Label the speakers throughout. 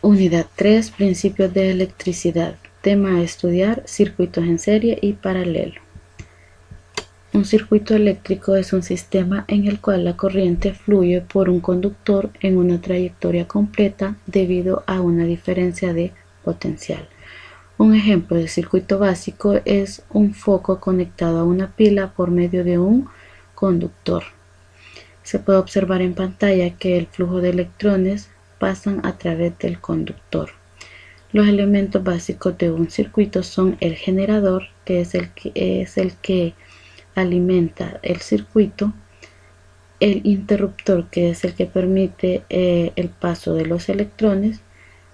Speaker 1: Unidad 3, Principios de electricidad. Tema a estudiar, circuitos en serie y paralelo. Un circuito eléctrico es un sistema en el cual la corriente fluye por un conductor en una trayectoria completa debido a una diferencia de potencial. Un ejemplo de circuito básico es un foco conectado a una pila por medio de un conductor. Se puede observar en pantalla que el flujo de electrones pasan a través del conductor. Los elementos básicos de un circuito son el generador, que es el que alimenta el circuito, el interruptor, que es el que permite el paso de los electrones,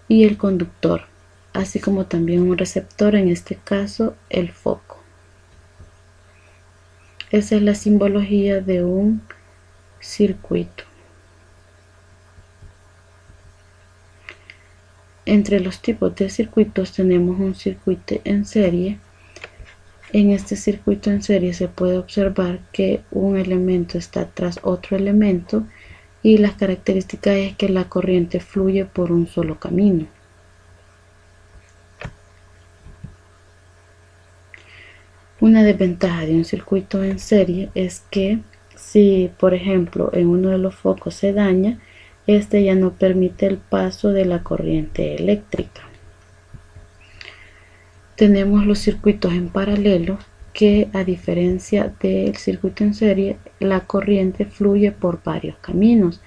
Speaker 1: y el conductor, así como también un receptor, en este caso el foco. Esa es la simbología de un circuito. Entre los tipos de circuitos tenemos un circuito en serie. En este circuito en serie se puede observar que un elemento está tras otro elemento y las características es que la corriente fluye por un solo camino. Una desventaja de un circuito en serie es que si, por ejemplo, en uno de los focos se daña, este ya no permite el paso de la corriente eléctrica. Tenemos los circuitos en paralelo, que a diferencia del circuito en serie, la corriente fluye por varios caminos.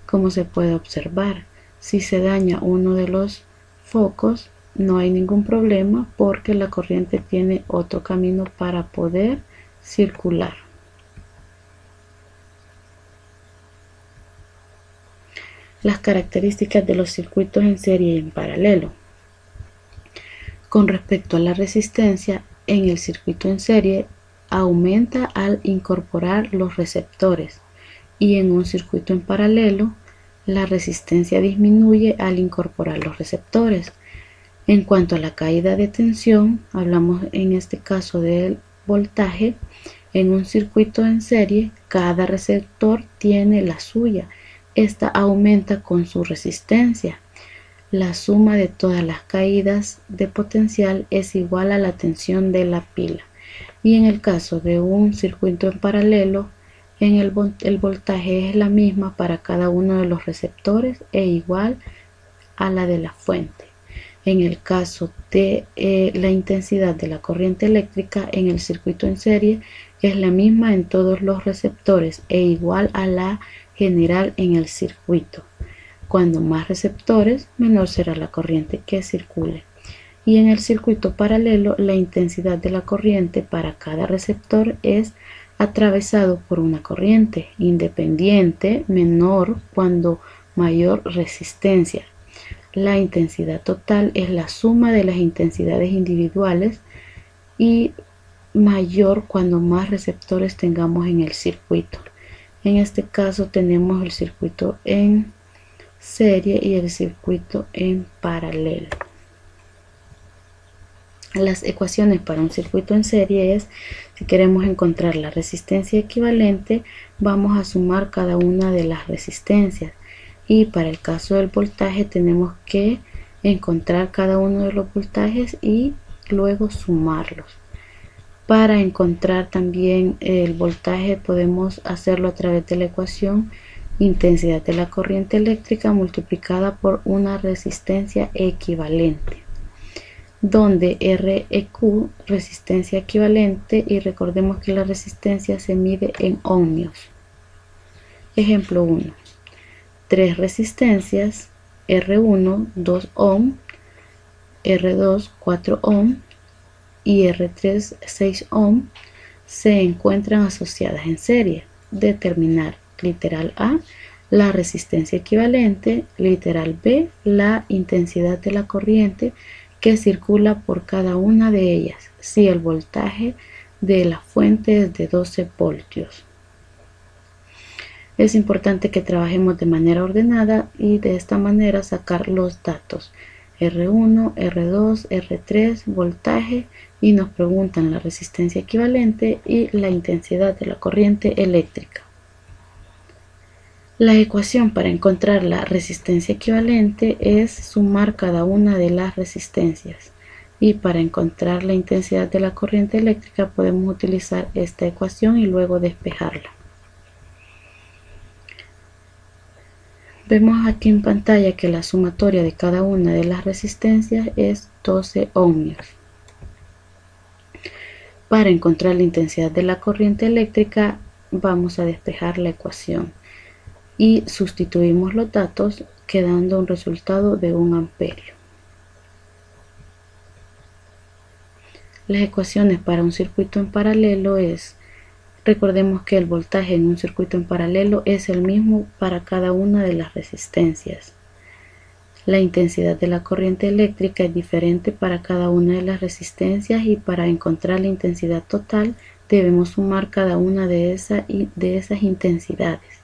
Speaker 1: Como se puede observar, si se daña uno de los focos, no hay ningún problema porque la corriente tiene otro camino para poder circular. Las características de los circuitos en serie y en paralelo. Con respecto a la resistencia, en el circuito en serie aumenta al incorporar los receptores y en un circuito en paralelo la resistencia disminuye al incorporar los receptores. En cuanto a la caída de tensión, hablamos en este caso del voltaje. En un circuito en serie, cada receptor tiene la suya. Esta aumenta con su resistencia. La suma de todas las caídas de potencial es igual a la tensión de la pila. Y en el caso de un circuito en paralelo, el voltaje es la misma para cada uno de los receptores e igual a la de la fuente. En el caso de la intensidad de la corriente eléctrica en el circuito en serie es la misma en todos los receptores e igual a la general en el circuito. Cuando más receptores, menor será la corriente que circule. Y en el circuito paralelo, la intensidad de la corriente para cada receptor es atravesado por una corriente independiente menor cuando mayor resistencia. La intensidad total es la suma de las intensidades individuales y mayor cuando más receptores tengamos en el circuito. En este caso tenemos el circuito en serie y el circuito en paralelo. Las ecuaciones para un circuito en serie es, si queremos encontrar la resistencia equivalente, vamos a sumar cada una de las resistencias. Y para el caso del voltaje tenemos que encontrar cada uno de los voltajes y luego sumarlos. Para encontrar también el voltaje podemos hacerlo a través de la ecuación intensidad de la corriente eléctrica multiplicada por una resistencia equivalente, donde REQ, resistencia equivalente, y recordemos que la resistencia se mide en ohmios. Ejemplo 1. 3 resistencias, R1 2 ohm, R2 4 ohm y R3 6 ohm se encuentran asociadas en serie. Determinar, literal A, la resistencia equivalente, literal B, la intensidad de la corriente que circula por cada una de ellas, si el voltaje de la fuente es de 12 voltios. Es importante que trabajemos de manera ordenada y de esta manera sacar los datos R1, R2, R3, voltaje, y nos preguntan la resistencia equivalente y la intensidad de la corriente eléctrica. La ecuación para encontrar la resistencia equivalente es sumar cada una de las resistencias. Y para encontrar la intensidad de la corriente eléctrica podemos utilizar esta ecuación y luego despejarla. Vemos aquí en pantalla que la sumatoria de cada una de las resistencias es 12 ohmios. Para encontrar la intensidad de la corriente eléctrica vamos a despejar la ecuación y sustituimos los datos quedando un resultado de 1 amperio. Las ecuaciones para un circuito en paralelo recordemos que el voltaje en un circuito en paralelo es el mismo para cada una de las resistencias. La intensidad de la corriente eléctrica es diferente para cada una de las resistencias y para encontrar la intensidad total debemos sumar cada una de esas intensidades.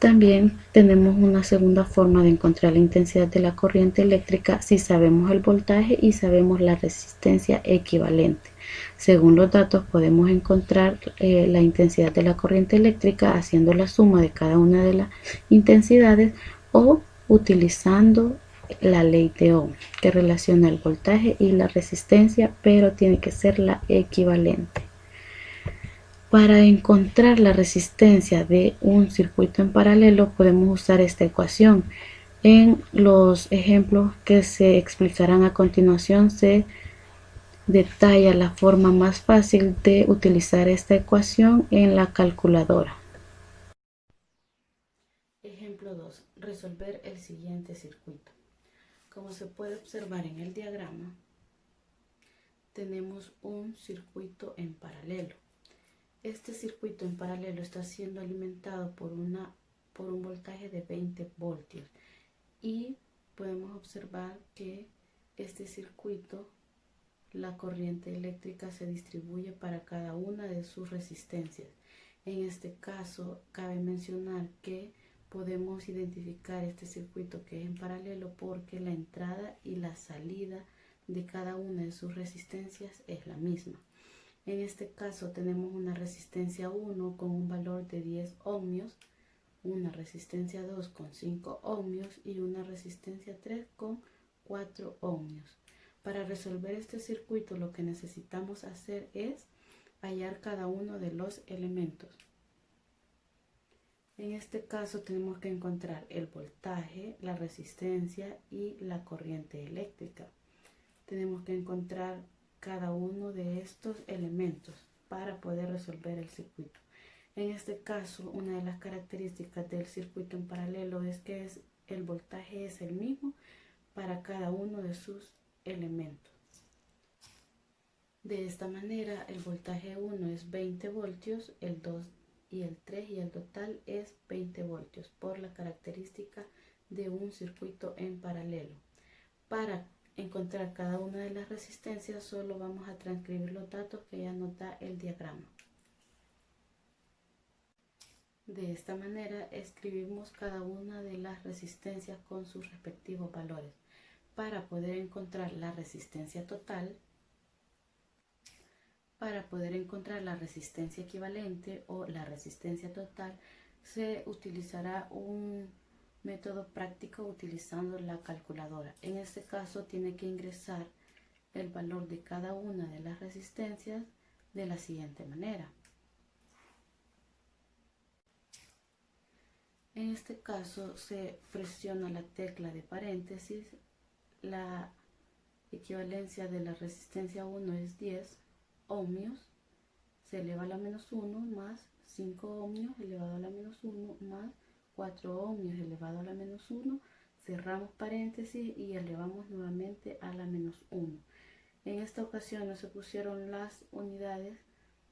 Speaker 1: También tenemos una segunda forma de encontrar la intensidad de la corriente eléctrica si sabemos el voltaje y sabemos la resistencia equivalente. Según los datos podemos encontrar la intensidad de la corriente eléctrica haciendo la suma de cada una de las intensidades o utilizando la ley de Ohm que relaciona el voltaje y la resistencia, pero tiene que ser la equivalente. Para encontrar la resistencia de un circuito en paralelo podemos usar esta ecuación. En los ejemplos que se explicarán a continuación se detalla la forma más fácil de utilizar esta ecuación en la calculadora. Ejemplo 2. Resolver el siguiente circuito. Como se puede observar en el diagrama, tenemos un circuito en paralelo. Este circuito en paralelo está siendo alimentado por un voltaje de 20 voltios y podemos observar que este circuito, la corriente eléctrica se distribuye para cada una de sus resistencias. En este caso, cabe mencionar que podemos identificar este circuito que es en paralelo porque la entrada y la salida de cada una de sus resistencias es la misma. En este caso tenemos una resistencia 1 con un valor de 10 ohmios, una resistencia 2 con 5 ohmios y una resistencia 3 con 4 ohmios. Para resolver este circuito lo que necesitamos hacer es hallar cada uno de los elementos. En este caso tenemos que encontrar el voltaje, la resistencia y la corriente eléctrica. Tenemos que encontrar cada uno de estos elementos para poder resolver el circuito. En este caso, una de las características del circuito en paralelo es que el voltaje es el mismo para cada uno de sus elementos. De esta manera, el voltaje 1 es 20 voltios, el 2 y el 3 y el total es 20 voltios por la característica de un circuito en paralelo. Para encontrar cada una de las resistencias solo vamos a transcribir los datos que ya nos da el diagrama. De esta manera escribimos cada una de las resistencias con sus respectivos valores. Para poder encontrar la resistencia total, para poder encontrar la resistencia equivalente o la resistencia total, se utilizará un método práctico utilizando la calculadora. En este caso tiene que ingresar el valor de cada una de las resistencias de la siguiente manera. En este caso se presiona la tecla de paréntesis, la equivalencia de la resistencia 1 es 10 ohmios, se eleva a la menos 1 más 5 ohmios elevado a la menos 1 más 4 ohmios elevado a la menos 1, cerramos paréntesis y elevamos nuevamente a la menos 1. En esta ocasión no se pusieron las unidades,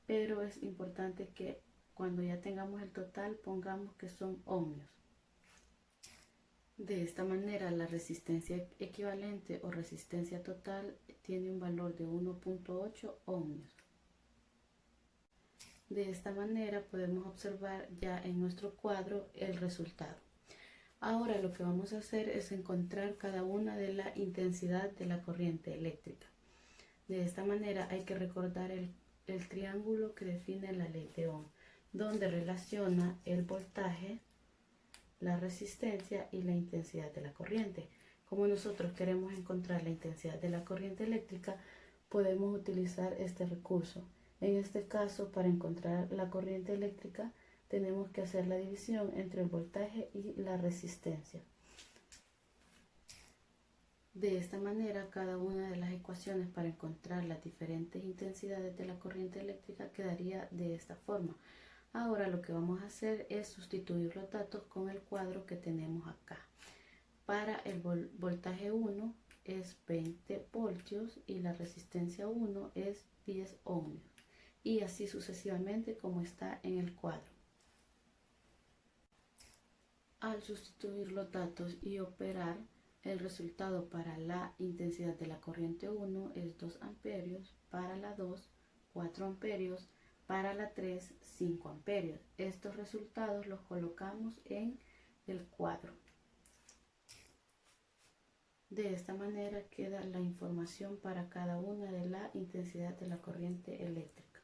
Speaker 1: pero es importante que cuando ya tengamos el total pongamos que son ohmios. De esta manera la resistencia equivalente o resistencia total tiene un valor de 1.8 ohmios. De esta manera podemos observar ya en nuestro cuadro el resultado. Ahora lo que vamos a hacer es encontrar cada una de la intensidad de la corriente eléctrica. De esta manera hay que recordar el triángulo que define la ley de Ohm. donde relaciona el voltaje, la resistencia y la intensidad de la corriente. Como nosotros queremos encontrar la intensidad de la corriente eléctrica, podemos utilizar este recurso. En este caso, para encontrar la corriente eléctrica, tenemos que hacer la división entre el voltaje y la resistencia. De esta manera, cada una de las ecuaciones para encontrar las diferentes intensidades de la corriente eléctrica quedaría de esta forma. Ahora lo que vamos a hacer es sustituir los datos con el cuadro que tenemos acá. Para el voltaje 1 es 20 voltios y la resistencia 1 es 10 ohmios. Y así sucesivamente como está en el cuadro. Al sustituir los datos y operar, el resultado para la intensidad de la corriente 1 es 2 amperios, para la 2, 4 amperios, para la 3, 5 amperios. Estos resultados los colocamos en el cuadro. De esta manera queda la información para cada una de la intensidad de la corriente eléctrica.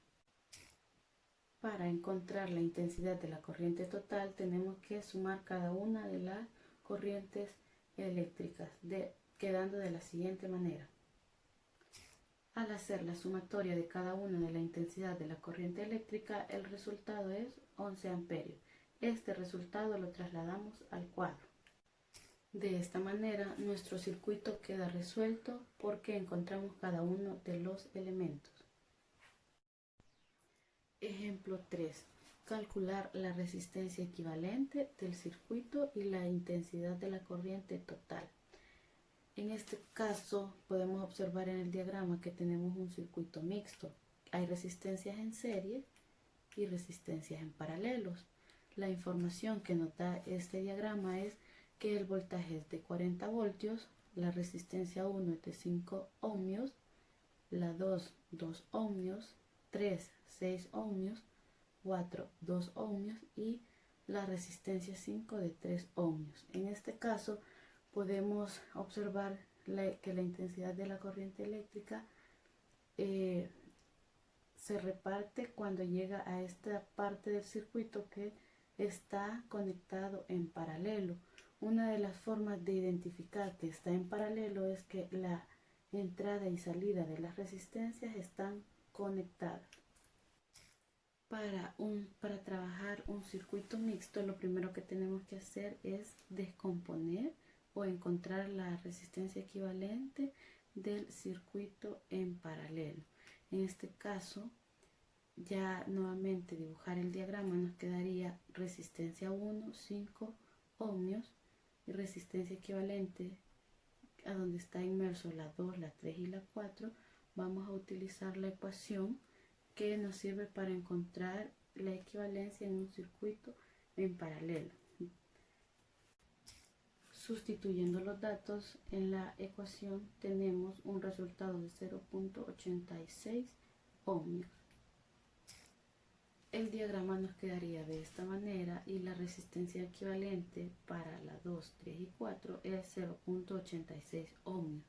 Speaker 1: Para encontrar la intensidad de la corriente total tenemos que sumar cada una de las corrientes eléctricas, quedando de la siguiente manera. Al hacer la sumatoria de cada una de la intensidad de la corriente eléctrica, el resultado es 11 amperios. Este resultado lo trasladamos al cuadro. De esta manera, nuestro circuito queda resuelto porque encontramos cada uno de los elementos. Ejemplo 3. Calcular la resistencia equivalente del circuito y la intensidad de la corriente total. En este caso podemos observar en el diagrama que tenemos un circuito mixto. Hay resistencias en serie y resistencias en paralelos. La información que nos da este diagrama es que el voltaje es de 40 voltios, la resistencia 1 es de 5 ohmios, la 2, 2 ohmios, 3, 6 ohmios, 4, 2 ohmios y la resistencia 5 de 3 ohmios. En este caso podemos observar que la intensidad de la corriente eléctrica se reparte cuando llega a esta parte del circuito que está conectado en paralelo. Una de las formas de identificar que está en paralelo es que la entrada y salida de las resistencias están conectadas. Para trabajar un circuito mixto, lo primero que tenemos que hacer es descomponer o encontrar la resistencia equivalente del circuito en paralelo. En este caso, ya nuevamente dibujar el diagrama nos quedaría resistencia 1, 5 ohmios y resistencia equivalente a donde está inmerso la 2, la 3 y la 4. Vamos a utilizar la ecuación que nos sirve para encontrar la equivalencia en un circuito en paralelo. Sustituyendo los datos en la ecuación tenemos un resultado de 0.86 ohmios. El diagrama nos quedaría de esta manera y la resistencia equivalente para la 2, 3 y 4 es 0.86 ohmios.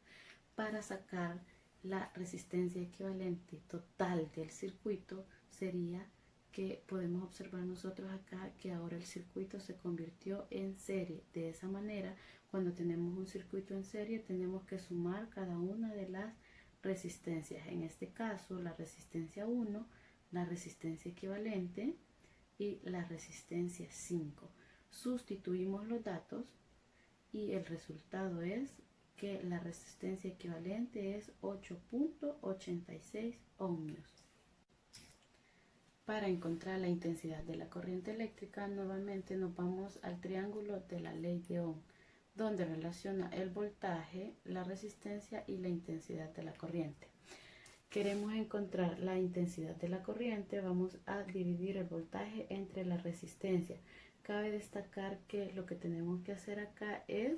Speaker 1: Para sacar la resistencia equivalente total del circuito sería que podemos observar nosotros acá que ahora el circuito se convirtió en serie. De esa manera, cuando tenemos un circuito en serie tenemos que sumar cada una de las resistencias. En este caso la resistencia 1, la resistencia equivalente y la resistencia 5. Sustituimos los datos y el resultado es que la resistencia equivalente es 8.86 ohmios. Para encontrar la intensidad de la corriente eléctrica, nuevamente nos vamos al triángulo de la ley de Ohm, donde relaciona el voltaje, la resistencia y la intensidad de la corriente. Queremos encontrar la intensidad de la corriente, vamos a dividir el voltaje entre la resistencia. Cabe destacar que lo que tenemos que hacer acá es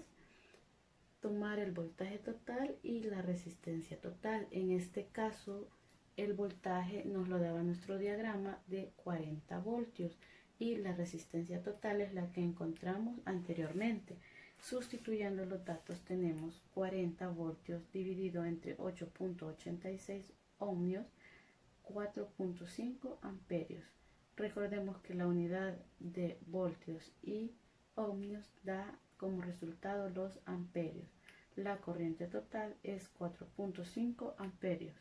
Speaker 1: tomar el voltaje total y la resistencia total. En este caso, el voltaje nos lo daba nuestro diagrama de 40 voltios y la resistencia total es la que encontramos anteriormente. Sustituyendo los datos tenemos 40 voltios dividido entre 8.86 ohmios, 4.5 amperios. Recordemos que la unidad de voltios y ohmios da como resultado los amperios. La corriente total es 4.5 amperios.